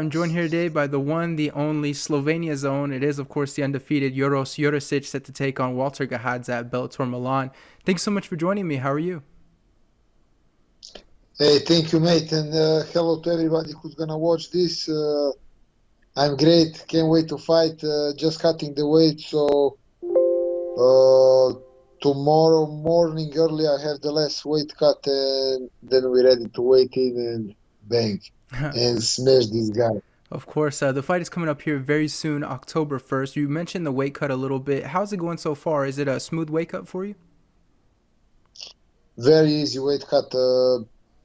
I'm joined here today by the one, the only Slovenia's own. It is, of course, the undefeated Uros Jurisic set to take on Walter Gahadza at Bellator Milan. Thanks so much for joining me. How are you? Hey, thank you, mate, and hello to everybody who's gonna watch this. I'm great. Can't wait to fight. Just cutting the weight, so uh, tomorrow morning early I have the last weight cut, and then we're ready to wait in and bang and smash this guy. Of course, the fight is coming up here very soon, October 1st. You mentioned the weight cut a little bit. How's it going so far? Is it a smooth weight cut for you? Very easy weight cut.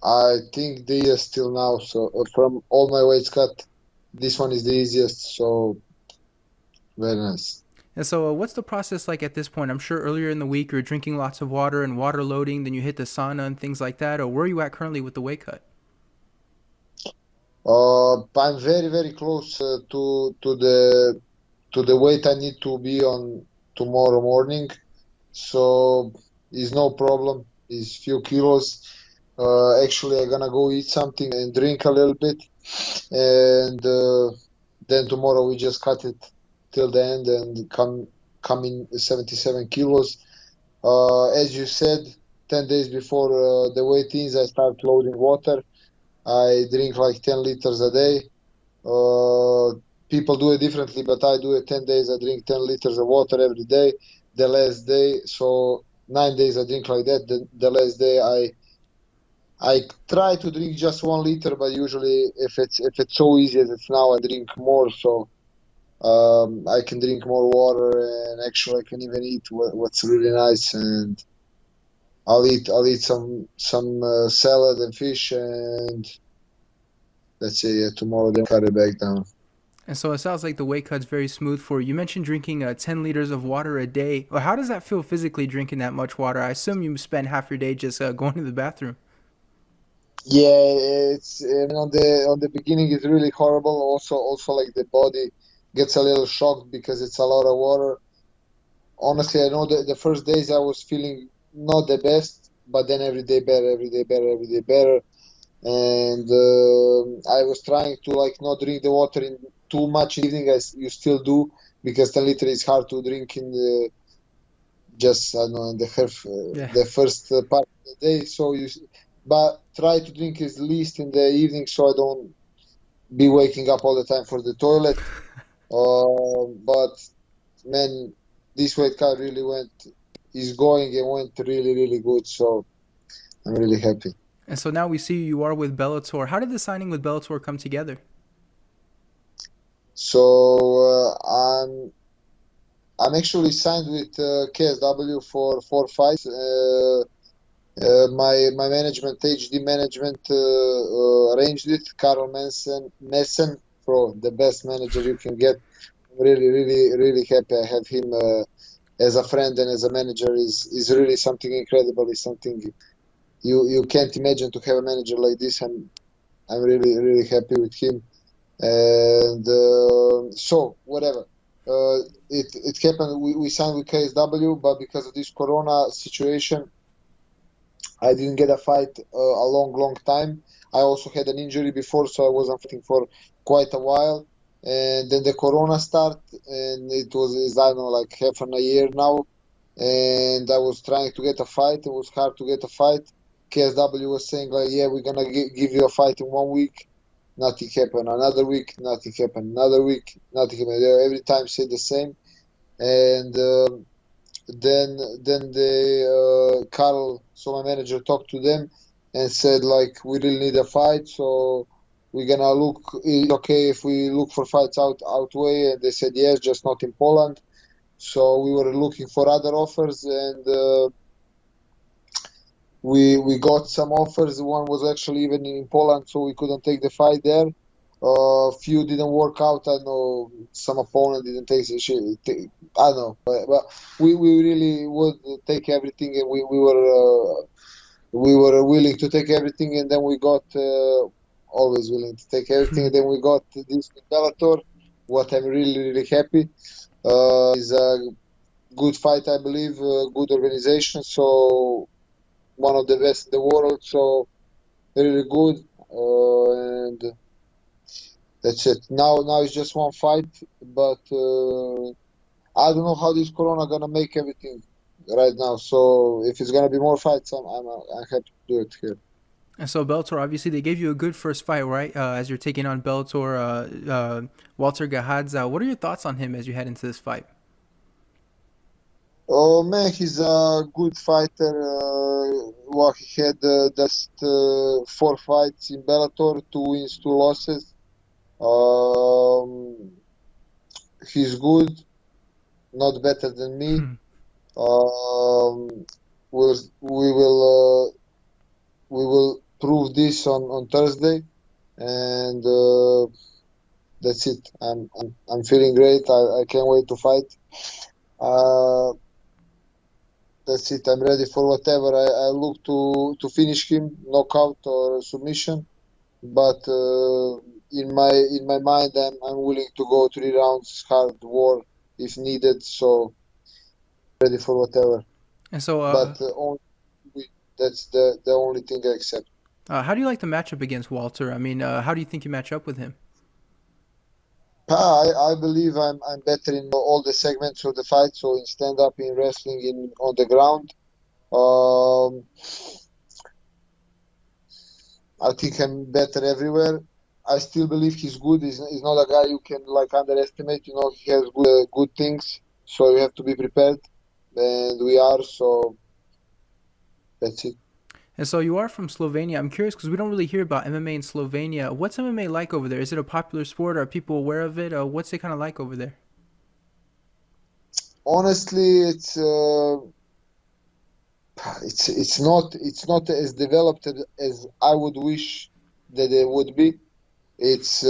I think the easiest till now. So from all my weights cut, this one is the easiest. So very nice. And so, what's the process like at this point? I'm sure earlier in the week you're drinking lots of water and water loading, then you hit the sauna and things like that. Or where are you at currently with the weight cut? I'm very, very close to the weight I need to be on tomorrow morning. So it's no problem. It's few kilos. Actually, I'm gonna go eat something and drink a little bit, and then tomorrow we just cut it till the end and come in 77 kilos. As you said, 10 days before the weigh-ins, I start loading water. I drink like 10 liters a day. People do it differently, but I do it 10 days. I drink 10 liters of water every day. The last day, so 9 days I drink like that. The last day I try to drink just 1 liter, but usually if it's so easy as it's now, I drink more. So I can drink more water, and actually I can even eat what's really nice. And I'll eat some salad and fish, and let's say tomorrow then cut it back down. And so it sounds like the weight cut's very smooth for you. You mentioned drinking 10 liters of water a day. Well, how does that feel physically drinking that much water? I assume you spend half your day just going to the bathroom. Yeah, it's on the beginning it's really horrible. Also like the body gets a little shocked because it's a lot of water. Honestly, I know that the first days I was feeling not the best, but then every day better, every day better, every day better. And I was trying to like not drink the water in too much in the evening as you still do, because 10 liter is hard to drink in the just I don't know in the half Yeah. the first part of the day. So but try to drink at least in the evening so I don't be waking up all the time for the toilet. But man, this weight cut really is going and went really, really good. So I'm really happy. And so now we see you are with Bellator. How did the signing with Bellator come together? So I'm actually signed with KSW for 4 fights. My management, HD management, arranged it. Carl Messen, bro, the best manager you can get. I'm really, really, really happy I have him as a friend and as a manager. Is really something incredible. It's something you can't imagine to have a manager like this. I'm really, really happy with him. And so whatever. It happened. We signed with KSW, but because of this Corona situation, I didn't get a fight a long time. I also had an injury before, so I wasn't fighting for quite a while. And then the Corona started, and I don't know, like half a year now. And I was trying to get a fight. It was hard to get a fight. KSW was saying like, yeah, we're gonna give you a fight in 1 week. Nothing happened. Another week, nothing happened. Another week, nothing happened. They every time say the same. And then the Carl, so my manager, talked to them and said like, we really need a fight, so we're gonna look. It's okay if we look for fights out way, and they said yes, just not in Poland. So we were looking for other offers, and we got some offers. One was actually even in Poland, so we couldn't take the fight there. Few didn't work out. I know some opponent didn't take the shit. I don't know, but we really would take everything, and we were willing to take everything, and then we got always willing to take everything, and then we got this Bellator. What I'm really, really happy is a good fight, I believe, good organization. So one of the best in the world. So really good, and That's it. Now it's just one fight, but I don't know how this Corona gonna make everything right now. So if it's gonna be more fights, I'm happy to do it here. And so Bellator, obviously, they gave you a good first fight, right? As you're taking on Bellator, Walter Gahadza. What are your thoughts on him as you head into this fight? Oh man, he's a good fighter. Well, he had just 4 fights in Bellator, 2 wins, 2 losses. Um, he's good, not better than me. Um, we will prove this on Thursday, and that's it. I'm feeling great. I can't wait to fight. Uh, that's it. I'm ready for whatever. I look to finish him, knockout or submission. But in my mind, I'm willing to go 3 rounds, hard war if needed. So ready for whatever. And so, But only that's the only thing I accept. how do you like the matchup against Walter? I mean, how do you think you match up with him? I believe I'm better in all the segments of the fight. So in stand up, in wrestling, in on the ground. Um, I think I'm better everywhere. I still believe he's good. He's not a guy you can like underestimate. You know, he has good things. So you have to be prepared, and we are. So that's it. And so you are from Slovenia. I'm curious because we don't really hear about MMA in Slovenia. What's MMA like over there? Is it a popular sport? Are people aware of it? What's it kind of like over there? Honestly, it's not as developed as I would wish that it would be. It's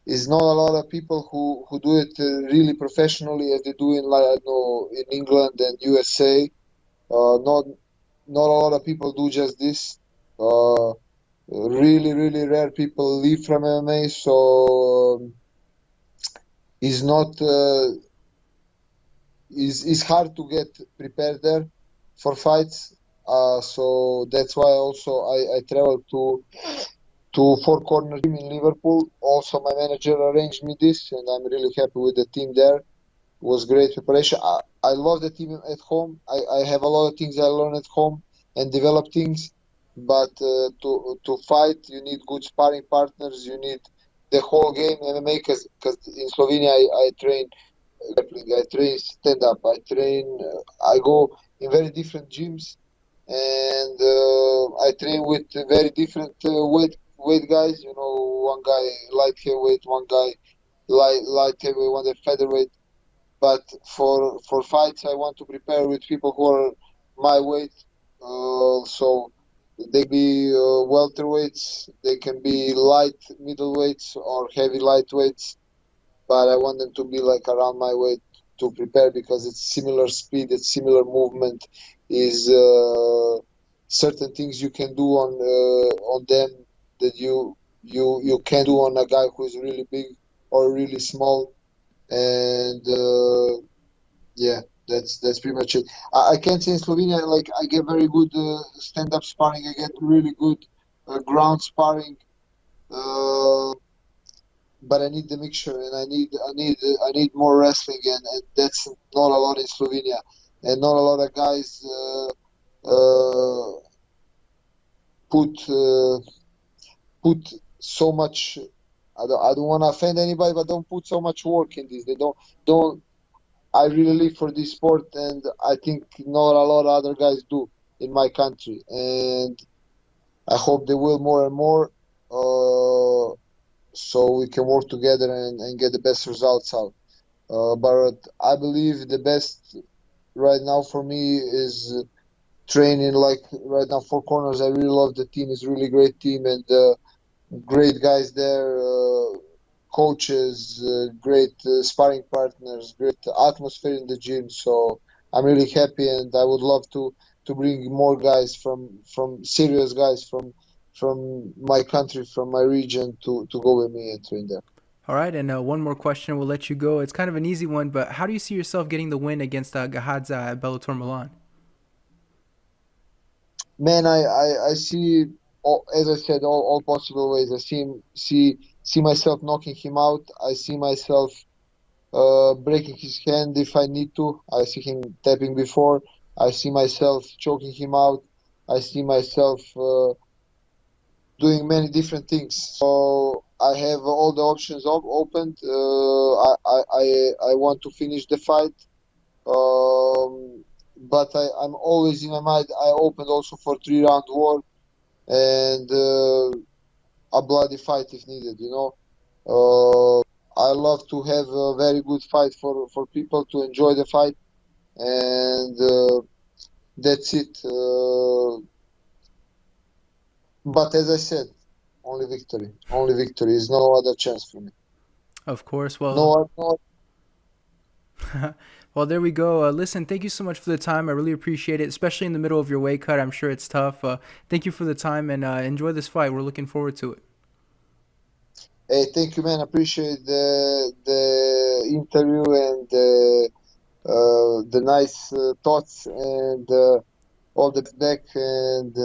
is not a lot of people who do it really professionally as they do in like I know in England and USA. Not a lot of people do just this. Really rare people leave from MMA, so it's not is hard to get prepared there for fights. So that's why also I traveled to Four Corners Gym in Liverpool. Also, my manager arranged me this, and I'm really happy with the team there. It was great preparation. I love the team at home. I have a lot of things I learn at home and develop things, but to fight, you need good sparring partners. You need the whole game MMA because in Slovenia I train grappling, I train stand up, I go in very different gyms and I train with very different weight guys. You know, one guy light heavyweight, one guy light heavyweight, one guy featherweight. But for fights, I want to prepare with people who are my weight. So they be welterweights, they can be light middleweights or heavy lightweights. But I want them to be like around my weight to prepare because it's similar speed, it's similar movement, is certain things you can do on them that you can do on a guy who is really big or really small, and yeah, that's pretty much it. I can't say in Slovenia like I get very good stand-up sparring. I get really good ground sparring. Uh, but I need the mixture, and I need more wrestling, and that's not a lot in Slovenia, and not a lot of guys uh, put put so much. I don't want to offend anybody, but don't put so much work in this. They don't. I really live for this sport, and I think not a lot of other guys do in my country, and I hope they will more and more. So we can work together and get the best results out. But I believe the best right now for me is training like right now Four Corners. I really love the team. It's a really great team and great guys there, coaches, great sparring partners, great atmosphere in the gym. So I'm really happy, and I would love to bring more guys from serious guys from my country, from my region to go with me and train there. All right, and one more question. We'll let you go. It's kind of an easy one, but how do you see yourself getting the win against Gahadza at Bellator Milan? Man, I see, as I said, all possible ways. I see see myself knocking him out. I see myself breaking his hand if I need to. I see him tapping before. I see myself choking him out. I see myself doing many different things. So I have all the options opened. I want to finish the fight. But I'm always in my mind. I opened also for 3-round war and a bloody fight if needed. I love to have a very good fight for people to enjoy the fight, and that's it. But as I said, only victory. Only victory. Is no other chance for me. Of course. Well, No. well, there we go. Listen, thank you so much for the time. I really appreciate it, especially in the middle of your weight cut. I'm sure it's tough. Thank you for the time, and enjoy this fight. We're looking forward to it. Hey, thank you, man. Appreciate the interview and the nice thoughts and all the feedback and.